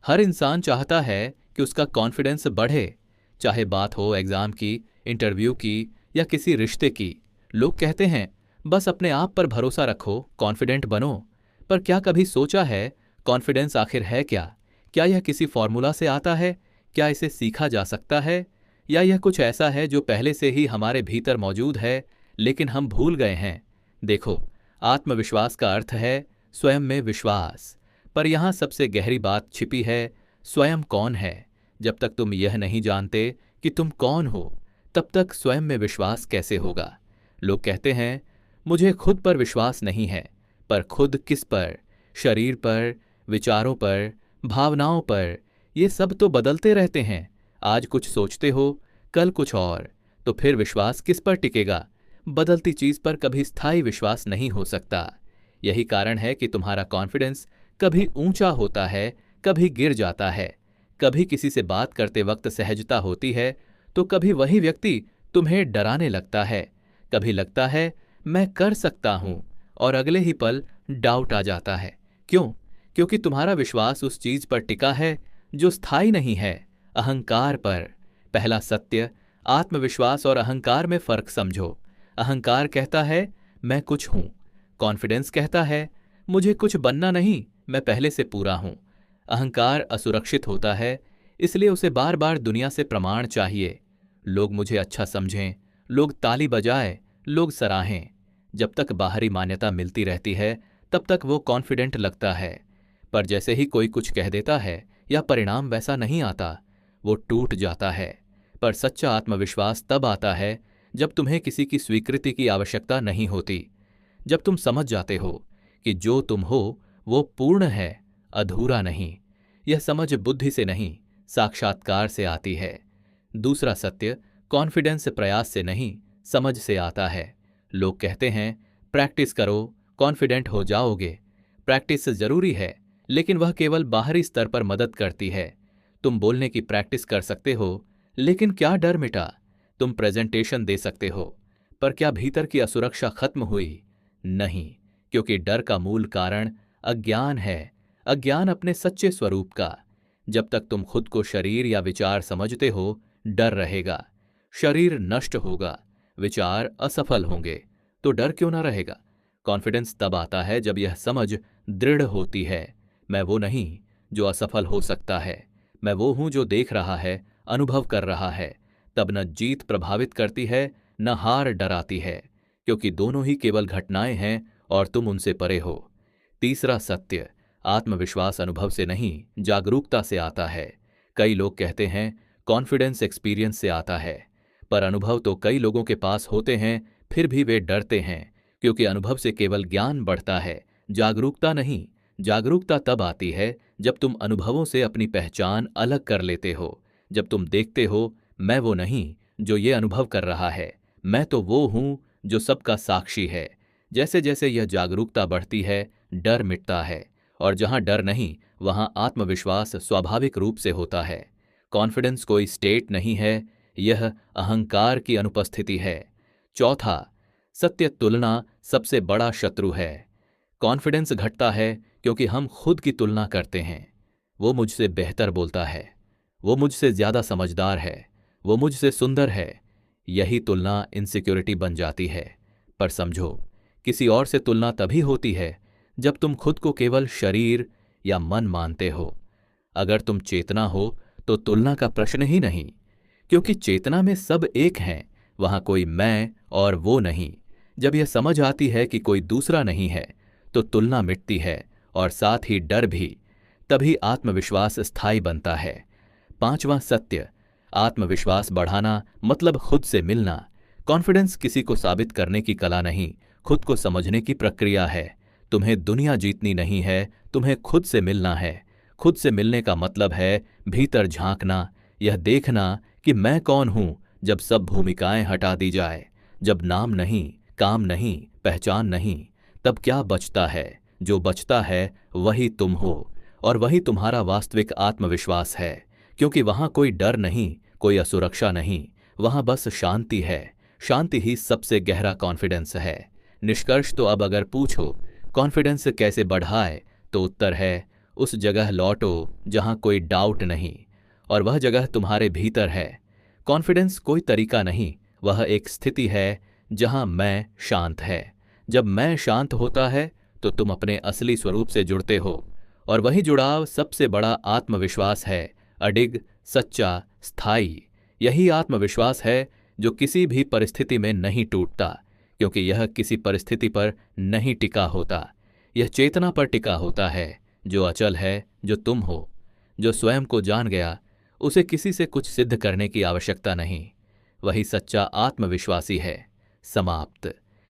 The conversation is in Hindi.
हर इंसान चाहता है कि उसका कॉन्फिडेंस बढ़े, चाहे बात हो एग्जाम की, इंटरव्यू की या किसी रिश्ते की। लोग कहते हैं बस अपने आप पर भरोसा रखो, कॉन्फिडेंट बनो। पर क्या कभी सोचा है कॉन्फिडेंस आखिर है क्या? क्या यह किसी फॉर्मूला से आता है? क्या इसे सीखा जा सकता है? या यह कुछ ऐसा है जो पहले से ही हमारे भीतर मौजूद है लेकिन हम भूल गए हैं? देखो, आत्मविश्वास का अर्थ है स्वयं में विश्वास। पर यहाँ सबसे गहरी बात छिपी है, स्वयं कौन है। जब तक तुम यह नहीं जानते कि तुम कौन हो, तब तक स्वयं में विश्वास कैसे होगा? लोग कहते हैं मुझे खुद पर विश्वास नहीं है। पर खुद किस पर? शरीर पर, विचारों पर, भावनाओं पर। ये सब तो बदलते रहते हैं। आज कुछ सोचते हो, कल कुछ और। तो फिर विश्वास किस पर टिकेगा? बदलती चीज पर कभी स्थायी विश्वास नहीं हो सकता। यही कारण है कि तुम्हारा कॉन्फिडेंस कभी ऊंचा होता है, कभी गिर जाता है। कभी किसी से बात करते वक्त सहजता होती है, तो कभी वही व्यक्ति तुम्हें डराने लगता है। कभी लगता है मैं कर सकता हूं, और अगले ही पल डाउट आ जाता है। क्यों? क्योंकि तुम्हारा विश्वास उस चीज पर टिका है जो स्थायी नहीं है, अहंकार पर। पहला सत्य, आत्मविश्वास और अहंकार में फर्क समझो। अहंकार कहता है मैं कुछ हूं। कॉन्फिडेंस कहता है मुझे कुछ बनना नहीं, मैं पहले से पूरा हूं। अहंकार असुरक्षित होता है, इसलिए उसे बार बार दुनिया से प्रमाण चाहिए। लोग मुझे अच्छा समझें, लोग ताली बजाएं, लोग सराहें। जब तक बाहरी मान्यता मिलती रहती है, तब तक वो कॉन्फिडेंट लगता है। पर जैसे ही कोई कुछ कह देता है या परिणाम वैसा नहीं आता, वो टूट जाता है। पर सच्चा आत्मविश्वास तब आता है जब तुम्हें किसी की स्वीकृति की आवश्यकता नहीं होती। जब तुम समझ जाते हो कि जो तुम हो वो पूर्ण है, अधूरा नहीं। यह समझ बुद्धि से नहीं, साक्षात्कार से आती है। दूसरा सत्य, कॉन्फिडेंस प्रयास से नहीं, समझ से आता है। लोग कहते हैं प्रैक्टिस करो, कॉन्फिडेंट हो जाओगे। प्रैक्टिस जरूरी है, लेकिन वह केवल बाहरी स्तर पर मदद करती है। तुम बोलने की प्रैक्टिस कर सकते हो, लेकिन क्या डर मिटा? तुम प्रेजेंटेशन दे सकते हो, पर क्या भीतर की असुरक्षा खत्म हुई? नहीं, क्योंकि डर का मूल कारण अज्ञान है, अज्ञान अपने सच्चे स्वरूप का। जब तक तुम खुद को शरीर या विचार समझते हो, डर रहेगा। शरीर नष्ट होगा, विचार असफल होंगे, तो डर क्यों ना रहेगा? कॉन्फिडेंस तब आता है जब यह समझ दृढ़ होती है, मैं वो नहीं जो असफल हो सकता है, मैं वो हूं जो देख रहा है, अनुभव कर रहा है। तब न जीत प्रभावित करती है, न हार डराती है, क्योंकि दोनों ही केवल घटनाएं हैं और तुम उनसे परे हो। तीसरा सत्य, आत्मविश्वास अनुभव से नहीं, जागरूकता से आता है। कई लोग कहते हैं कॉन्फिडेंस एक्सपीरियंस से आता है, पर अनुभव तो कई लोगों के पास होते हैं, फिर भी वे डरते हैं, क्योंकि अनुभव से केवल ज्ञान बढ़ता है, जागरूकता नहीं। जागरूकता तब आती है जब तुम अनुभवों से अपनी पहचान अलग कर लेते हो, जब तुम देखते हो मैं वो नहीं जो ये अनुभव कर रहा है, मैं तो वो हूं जो सबका साक्षी है। जैसे जैसे यह जागरूकता बढ़ती है, डर मिटता है, और जहां डर नहीं, वहां आत्मविश्वास स्वाभाविक रूप से होता है। कॉन्फिडेंस कोई स्टेट नहीं है, यह अहंकार की अनुपस्थिति है। चौथा सत्य, तुलना सबसे बड़ा शत्रु है। कॉन्फिडेंस घटता है क्योंकि हम खुद की तुलना करते हैं। वो मुझसे बेहतर बोलता है, वो मुझसे ज्यादा समझदार है, वो मुझसे सुंदर है। यही तुलना इनसिक्योरिटी बन जाती है। पर समझो, किसी और से तुलना तभी होती है जब तुम खुद को केवल शरीर या मन मानते हो। अगर तुम चेतना हो तो तुलना का प्रश्न ही नहीं, क्योंकि चेतना में सब एक हैं, वहां कोई मैं और वो नहीं। जब यह समझ आती है कि कोई दूसरा नहीं है, तो तुलना मिटती है और साथ ही डर भी। तभी आत्मविश्वास स्थायी बनता है। पांचवां सत्य, आत्मविश्वास बढ़ाना मतलब खुद से मिलना। कॉन्फिडेंस किसी को साबित करने की कला नहीं, खुद को समझने की प्रक्रिया है। तुम्हें दुनिया जीतनी नहीं है, तुम्हें खुद से मिलना है। खुद से मिलने का मतलब है भीतर झांकना, यह देखना कि मैं कौन हूं जब सब भूमिकाएं हटा दी जाए, जब नाम नहीं, काम नहीं, पहचान नहीं, तब क्या बचता है? जो बचता है वही तुम हो, और वही तुम्हारा वास्तविक आत्मविश्वास है। क्योंकि वहां कोई डर नहीं, कोई असुरक्षा नहीं, वहां बस शांति है। शांति ही सबसे गहरा कॉन्फिडेंस है। निष्कर्ष तो अब अगर पूछो कॉन्फिडेंस कैसे बढ़ाए, तो उत्तर है उस जगह लौटो जहां कोई डाउट नहीं, और वह जगह तुम्हारे भीतर है। कॉन्फिडेंस कोई तरीका नहीं, वह एक स्थिति है जहां मैं शांत है। जब मैं शांत होता है तो तुम अपने असली स्वरूप से जुड़ते हो, और वही जुड़ाव सबसे बड़ा आत्मविश्वास है, अडिग, सच्चा, स्थायी। यही आत्मविश्वास है जो किसी भी परिस्थिति में नहीं टूटता, क्योंकि यह किसी परिस्थिति पर नहीं टिका होता। यह चेतना पर टिका होता है, जो अचल है, जो तुम हो। जो स्वयं को जान गया, उसे किसी से कुछ सिद्ध करने की आवश्यकता नहीं। वही सच्चा आत्मविश्वासी है। समाप्त।